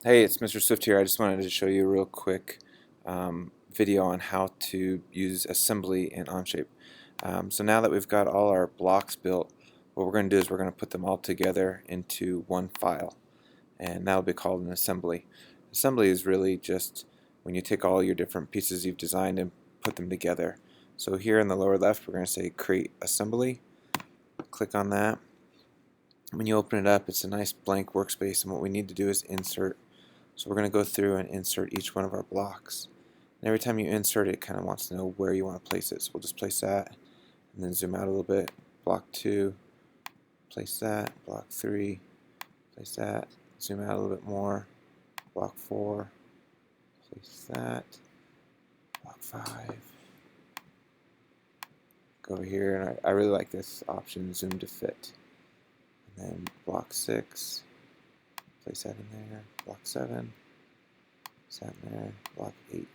Hey, it's Mr. Swift here. I just wanted to show you a real quick video on how to use assembly in Onshape. So now that we've got all our blocks built, what we're going to do is we're going to put them all together into one file, and that'll be called an assembly. Assembly is really just when you take all your different pieces you've designed and put them together. So here in the lower left, we're going to say Create Assembly. Click on that. When you open it up, it's a nice blank workspace, and what we need to do is insert. So we're going to go through and insert each one of our blocks. And every time you insert it, it kind of wants to know where you want to place it. So we'll just place that and then zoom out a little bit. Block 2, place that. Block 3, place that. Zoom out a little bit more. Block 4, place that. Block 5. Go over here, and I really like this option, zoom to fit. And then block 6, place that in there. Block 7, place that in there. Block 8.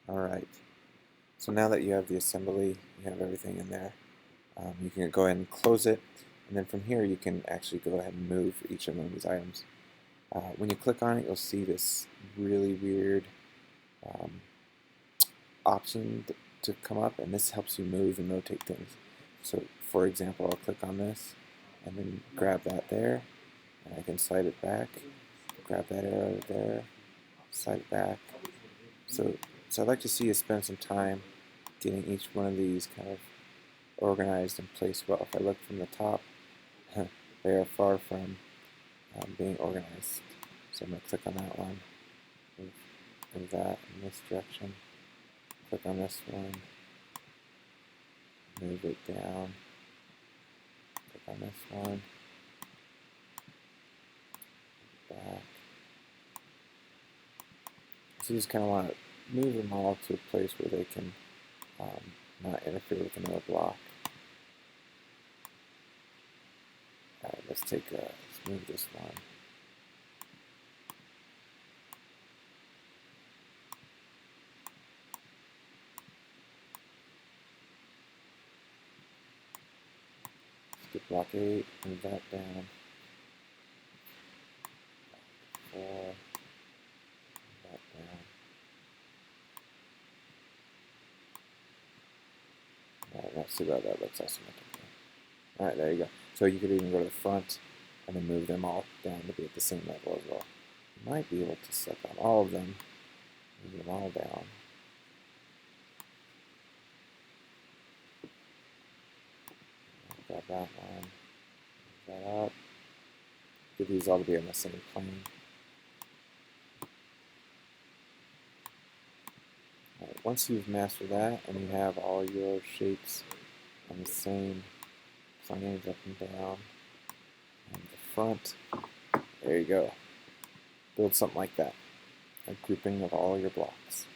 Alright, so now that you have the assembly, you have everything in there, you can go ahead and close it, and then from here you can actually go ahead and move each of these items. When you click on it, you'll see this really weird option to come up, and this helps you move and rotate things. So for example, I'll click on this and then grab that there, and I can slide it back, grab that arrow there, slide it back. So I'd like to see you spend some time getting each one of these kind of organized and placed well. If I look from the top, they are far from being organized. So I'm going to click on that one, move that in this direction, click on this one, move it down, click on this one, back. So you just kind of want to move them all to a place where they can not interfere with another block. Alright, let's move this one. Get block 8, move that down. 4, move that down. Alright, let's see how that looks isometrically. Alright, there you go. So you could even go to the front and then move them all down to be at the same level as well. You might be able to select on all of them, move them all down. Grab that one, move that up. Get these all to be on the same plane. Right, once you've mastered that and you have all your shapes on the same planes up and down, and the front, there you go. Build something like that, a grouping of all your blocks.